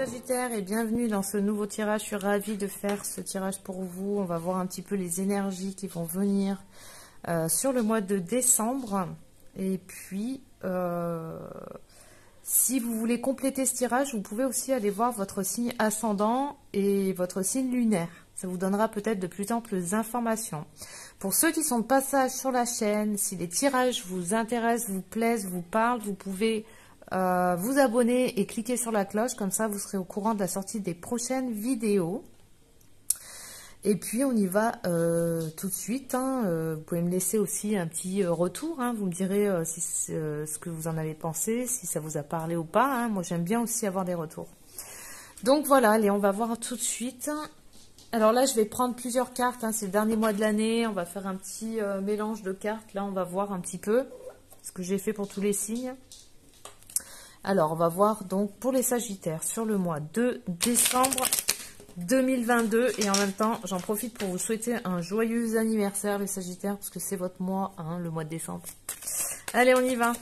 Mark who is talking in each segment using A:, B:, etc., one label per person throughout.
A: Sagittaires et bienvenue dans ce nouveau tirage. Je suis ravie de faire ce tirage pour vous. On va voir un petit peu les énergies qui vont venir sur le mois de décembre. Et puis, si vous voulez compléter ce tirage, vous pouvez aussi aller voir votre signe ascendant et votre signe lunaire. Ça vous donnera peut-être de plus amples informations. Pour ceux qui sont de passage sur la chaîne, si les tirages vous intéressent, vous plaisent, vous parlent, vous pouvez vous abonner et cliquer sur la cloche. Comme ça, vous serez au courant de la sortie des prochaines vidéos. Et puis, on y va tout de suite. Vous pouvez me laisser aussi un petit retour. Vous me direz ce que vous en avez pensé, si ça vous a parlé ou pas. Moi, j'aime bien aussi avoir des retours. Donc, voilà. Allez, on va voir tout de suite. Alors là, je vais prendre plusieurs cartes. C'est le dernier mois de l'année. On va faire un petit mélange de cartes. Là, on va voir un petit peu ce que j'ai fait pour tous les signes. Alors, on va voir donc pour les Sagittaires sur le mois de décembre 2022. Et en même temps, j'en profite pour vous souhaiter un joyeux anniversaire, les Sagittaires, parce que c'est votre mois, le mois de décembre. Allez, on y va.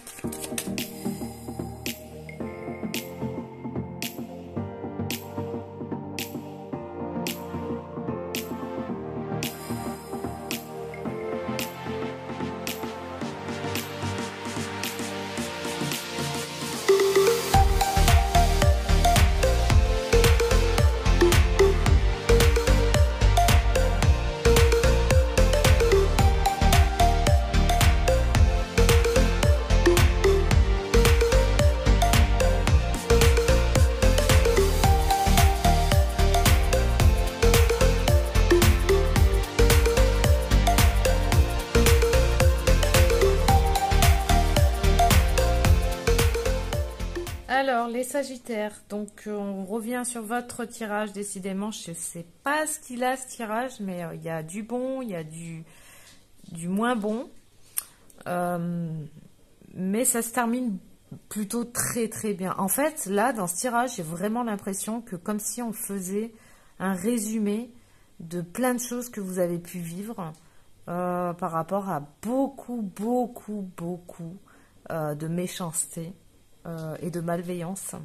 A: Alors, les Sagittaires, donc on revient sur votre tirage, décidément, je ne sais pas ce qu'il a ce tirage, mais il y a du bon, il y a du moins bon, mais ça se termine plutôt très très bien. En fait, là, dans ce tirage, j'ai vraiment l'impression que comme si on faisait un résumé de plein de choses que vous avez pu vivre par rapport à beaucoup de méchanceté. Et de malveillance,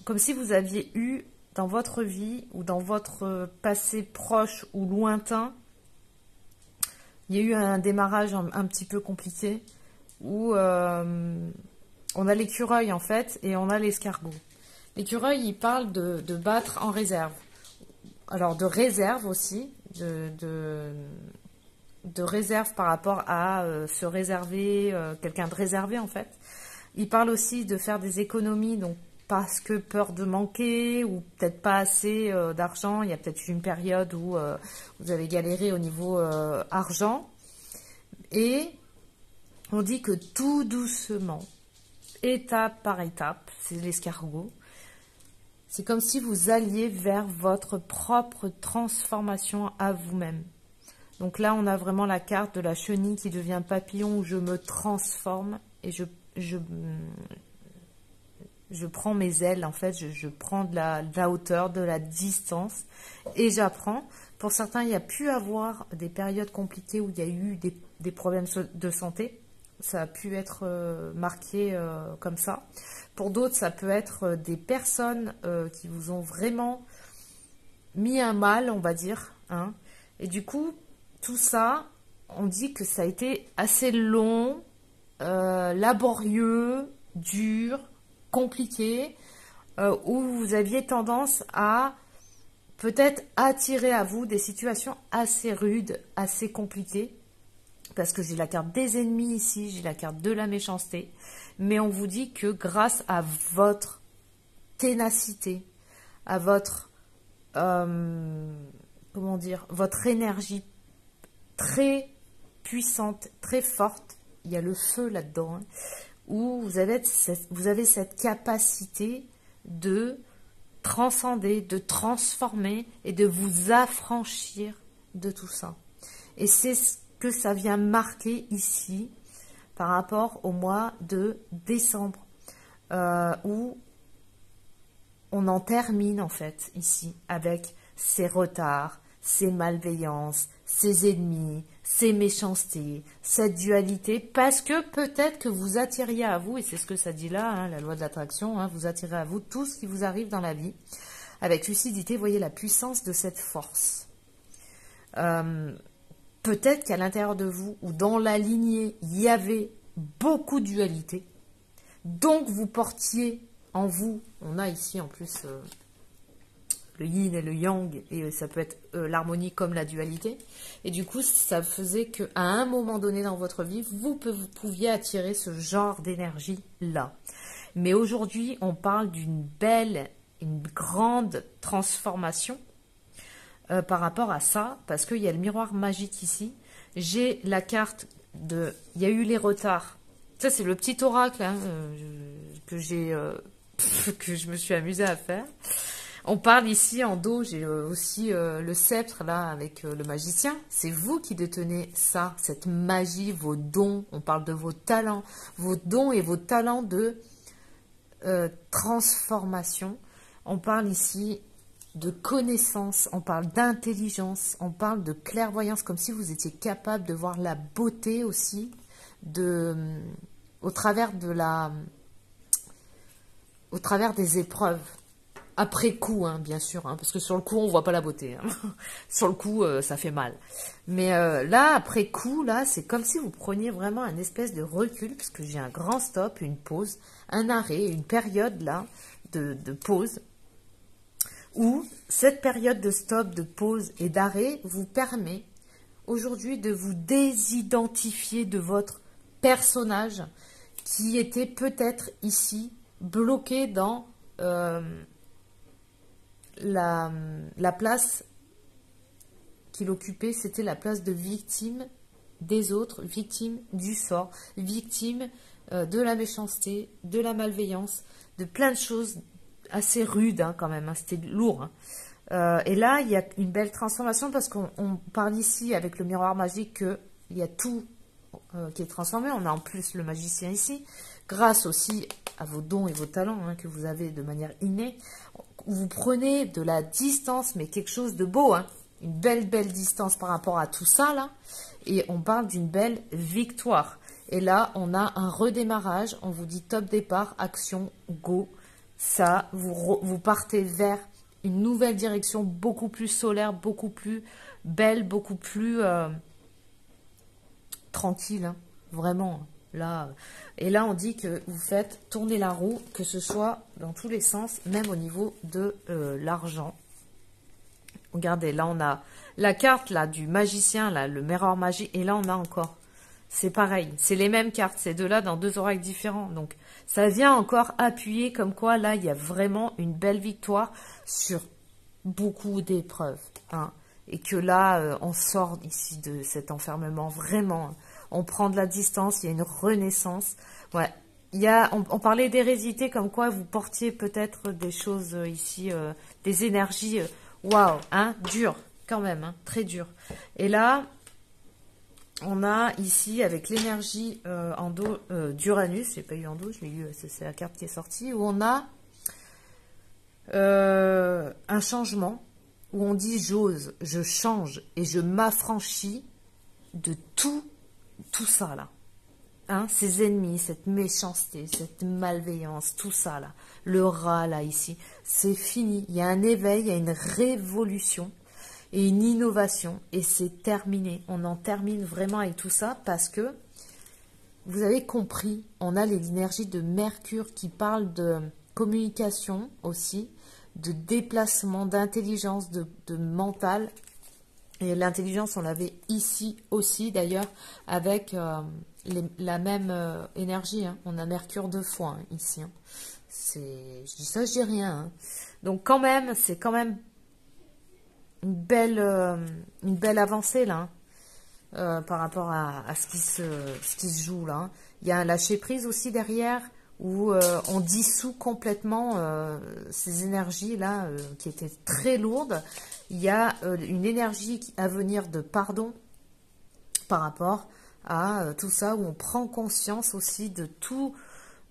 A: comme si vous aviez eu dans votre vie ou dans votre passé proche ou lointain, il y a eu un démarrage un petit peu compliqué où on a l'écureuil en fait et on a l'escargot. L'écureuil, il parle de battre en réserve, alors de réserve aussi, de réserve par rapport à se réserver, quelqu'un de réservé en fait. Il parle aussi de faire des économies, donc parce que peur de manquer ou peut-être pas assez d'argent. Il y a peut-être eu une période où vous avez galéré au niveau argent. Et on dit que tout doucement, étape par étape, c'est l'escargot, c'est comme si vous alliez vers votre propre transformation à vous-même. Donc là, on a vraiment la carte de la chenille qui devient papillon où je me transforme et je prends mes ailes, en fait, je prends de la hauteur, de la distance et j'apprends. Pour certains, il y a pu avoir des périodes compliquées où il y a eu des problèmes de santé. Ça a pu être marqué comme ça. Pour d'autres, ça peut être des personnes qui vous ont vraiment mis un mal, on va dire. Et du coup, tout ça, on dit que ça a été assez long, laborieux, dur, compliqué, où vous aviez tendance à peut-être attirer à vous des situations assez rudes, assez compliquées, parce que j'ai la carte des ennemis ici, j'ai la carte de la méchanceté, mais on vous dit que grâce à votre ténacité, à votre comment dire, votre énergie très puissante, très forte, il y a le feu là-dedans, où vous avez cette capacité de transcender, de transformer et de vous affranchir de tout ça. Et c'est ce que ça vient marquer ici par rapport au mois de décembre, où on en termine en fait ici avec ces retards, ces malveillances, ces ennemis, ces méchancetés, cette dualité, parce que peut-être que vous attiriez à vous, et c'est ce que ça dit là, hein, la loi de l'attraction, hein, vous attirez à vous tout ce qui vous arrive dans la vie. Avec lucidité, voyez la puissance de cette force. Peut-être qu'à l'intérieur de vous, ou dans la lignée, il y avait beaucoup de dualité. Donc vous portiez en vous, on a ici en plus le yin et le yang, et ça peut être l'harmonie comme la dualité. Et du coup, ça faisait qu'à un moment donné dans votre vie, vous pouviez attirer ce genre d'énergie-là. Mais aujourd'hui, on parle d'une belle, une grande transformation par rapport à ça, parce qu'il y a le miroir magique ici. J'ai la carte de... Il y a eu les retards. Ça, c'est le petit oracle hein, que je me suis amusée à faire. On parle ici en dos, j'ai aussi le sceptre là avec le magicien. C'est vous qui détenez ça, cette magie, vos dons. On parle de vos talents, vos dons et vos talents de transformation. On parle ici de connaissance, on parle d'intelligence, on parle de clairvoyance, comme si vous étiez capable de voir la beauté aussi au travers des épreuves. Après coup, hein, bien sûr, hein, parce que sur le coup, on voit pas la beauté. Hein. Sur le coup, ça fait mal. Mais là, après coup, là, c'est comme si vous preniez vraiment un espèce de recul, parce que j'ai un grand stop, une pause, un arrêt, une période là de pause, où cette période de stop, de pause et d'arrêt vous permet aujourd'hui de vous désidentifier de votre personnage qui était peut-être ici bloqué dans la place qu'il occupait, c'était la place de victime des autres, victime du sort, victime de la méchanceté, de la malveillance, de plein de choses assez rudes hein, quand même, hein, c'était lourd. Hein. Et là, il y a une belle transformation parce qu'on parle ici avec le miroir magique qu'il y a tout qui est transformé. On a en plus le magicien ici, grâce aussi à vos dons et vos talents hein, que vous avez de manière innée. Vous prenez de la distance, mais quelque chose de beau, hein, une belle distance par rapport à tout ça là, et on parle d'une belle victoire. Et là, on a un redémarrage, on vous dit top départ, action, go. Ça, vous partez vers une nouvelle direction beaucoup plus solaire, beaucoup plus belle, beaucoup plus tranquille, hein, vraiment. Là, et là, on dit que vous faites tourner la roue, que ce soit dans tous les sens, même au niveau de l'argent. Regardez, là, on a la carte là du magicien, là, le miroir magique, et là, on a encore. C'est pareil, c'est les mêmes cartes, ces deux-là dans deux oracles différents. Donc, ça vient encore appuyer comme quoi, là, il y a vraiment une belle victoire sur beaucoup d'épreuves. Hein, et que là, on sort ici de cet enfermement, vraiment. On prend de la distance, il y a une renaissance. Ouais, on parlait d'hérésité, comme quoi vous portiez peut-être des choses ici, des énergies, waouh, hein, dures, quand même, hein, très dures. Et là... On a ici, avec l'énergie en dos d'Uranus, je n'ai pas eu en dos, je l'ai eu, c'est la carte qui est sortie, où on a un changement, où on dit j'ose, je change et je m'affranchis de tout ça là. Hein, ces ennemis, cette méchanceté, cette malveillance, tout ça là, le rat là ici, c'est fini. Il y a un éveil, il y a une révolution. Et une innovation, et c'est terminé. On en termine vraiment avec tout ça parce que, vous avez compris, on a l'énergie de Mercure qui parle de communication aussi, de déplacement, d'intelligence, de mental. Et l'intelligence, on l'avait ici aussi d'ailleurs, avec la même énergie. Hein. On a Mercure 2 fois hein, ici. Hein. Je dis ça, je dis rien. Hein. Donc quand même, c'est quand même une belle avancée là par rapport à ce qui se joue là. Hein. Il y a un lâcher prise aussi derrière où on dissout complètement ces énergies là qui étaient très lourdes. Il y a une énergie à venir de pardon par rapport à tout ça où on prend conscience aussi de tout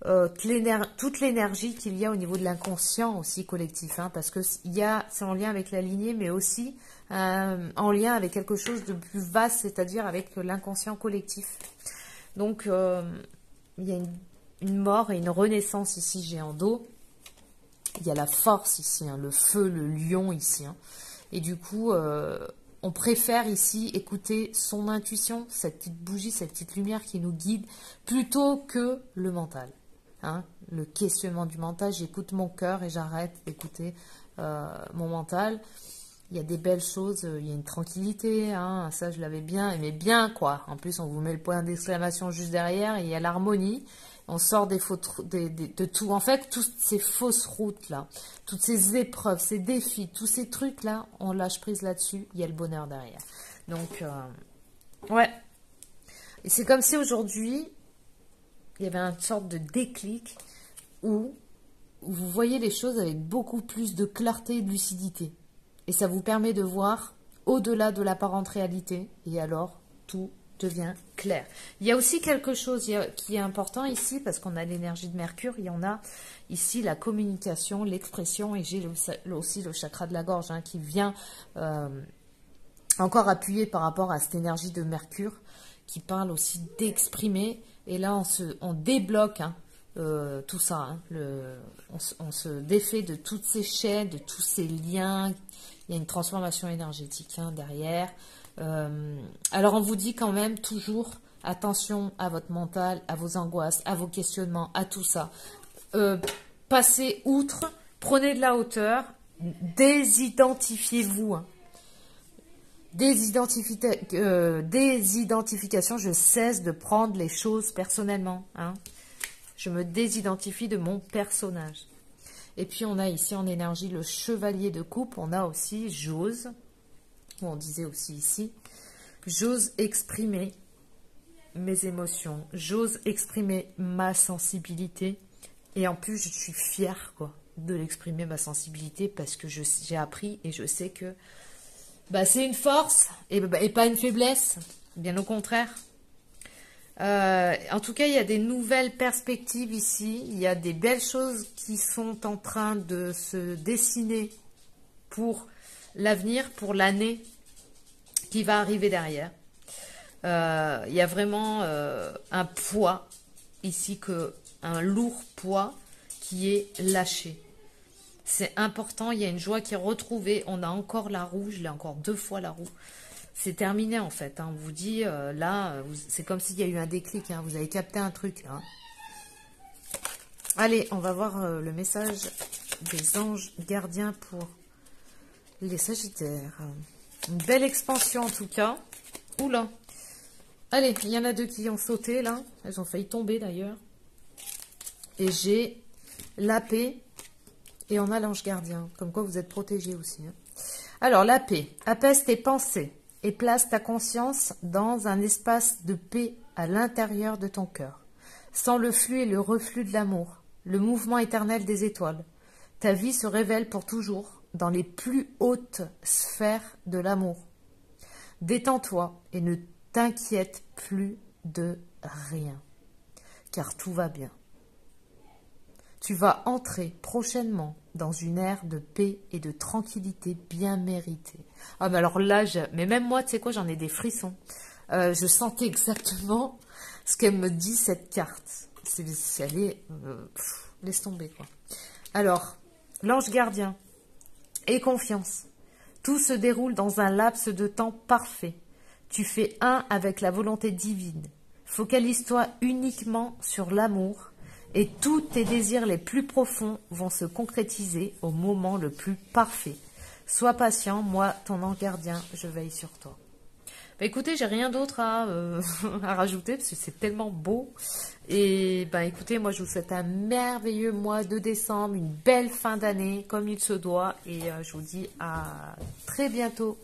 A: toute l'énergie qu'il y a au niveau de l'inconscient aussi collectif, hein, parce que c'est en lien avec la lignée, mais aussi en lien avec quelque chose de plus vaste, c'est-à-dire avec l'inconscient collectif. Donc, il y a une mort et une renaissance ici, j'ai en dos. Il y a la force ici, hein, le feu, le lion ici. Hein. Et du coup, on préfère ici écouter son intuition, cette petite bougie, cette petite lumière qui nous guide, plutôt que le mental. Hein, le questionnement du mental, j'écoute mon cœur et j'arrête d'écouter mon mental. Il y a des belles choses, il y a une tranquillité, hein, ça je l'avais bien aimé, bien quoi. En plus, on vous met le point d'exclamation juste derrière et il y a l'harmonie. On sort de tout. En fait, toutes ces fausses routes là, toutes ces épreuves, ces défis, tous ces trucs là, on lâche prise là-dessus. Il y a le bonheur derrière. Donc, ouais. Et c'est comme si aujourd'hui, il y avait une sorte de déclic où vous voyez les choses avec beaucoup plus de clarté et de lucidité. Et ça vous permet de voir au-delà de l'apparente réalité. Et alors, tout devient clair. Il y a aussi quelque chose qui est important ici, parce qu'on a l'énergie de Mercure, il y en a ici la communication, l'expression, et j'ai aussi le chakra de la gorge hein, qui vient encore appuyer par rapport à cette énergie de Mercure, qui parle aussi d'exprimer. Et là, on débloque hein, tout ça. Hein, on se défait de toutes ces chaînes, de tous ces liens. Il y a une transformation énergétique hein, derrière. Alors, on vous dit quand même toujours attention à votre mental, à vos angoisses, à vos questionnements, à tout ça. Passez outre, prenez de la hauteur, désidentifiez-vous. Hein. Désidentification, je cesse de prendre les choses personnellement. Hein. Je me désidentifie de mon personnage. Et puis on a ici en énergie le chevalier de coupe. On a aussi j'ose, ou on disait aussi ici, j'ose exprimer mes émotions. J'ose exprimer ma sensibilité. Et en plus, je suis fière quoi, de l'exprimer ma sensibilité parce que j'ai appris et je sais que bah, c'est une force et pas une faiblesse, bien au contraire. En tout cas, il y a des nouvelles perspectives ici. Il y a des belles choses qui sont en train de se dessiner pour l'avenir, pour l'année qui va arriver derrière. Il y a vraiment un poids ici, un lourd poids qui est lâché. C'est important, il y a une joie qui est retrouvée. On a encore la roue, je l'ai encore 2 fois la roue. C'est terminé en fait. Hein. On vous dit, là, c'est comme s'il y a eu un déclic. Hein. Vous avez capté un truc. Hein. Allez, on va voir le message des anges gardiens pour les Sagittaires. Une belle expansion en tout cas. Oula. Allez, il y en a 2 qui ont sauté là. Elles ont failli tomber d'ailleurs. Et j'ai la paix. Et on a l'ange gardien, comme quoi vous êtes protégés aussi. Hein. Alors, la paix. Apaise tes pensées et place ta conscience dans un espace de paix à l'intérieur de ton cœur. Sens le flux et le reflux de l'amour, le mouvement éternel des étoiles. Ta vie se révèle pour toujours dans les plus hautes sphères de l'amour. Détends-toi et ne t'inquiète plus de rien, car tout va bien. Tu vas entrer prochainement dans une ère de paix et de tranquillité bien méritée. Ah, mais alors là, mais même moi, tu sais quoi, j'en ai des frissons. Je sentais exactement ce qu'elle me dit, cette carte. Laisse tomber, quoi. Alors, l'ange gardien, aie confiance. Tout se déroule dans un laps de temps parfait. Tu fais un avec la volonté divine. Focalise-toi uniquement sur l'amour. Et tous tes désirs les plus profonds vont se concrétiser au moment le plus parfait. Sois patient, moi, ton ange gardien, je veille sur toi. Bah, écoutez, j'ai rien d'autre à rajouter parce que c'est tellement beau. Et bah, écoutez, moi, je vous souhaite un merveilleux mois de décembre, une belle fin d'année comme il se doit. Et je vous dis à très bientôt.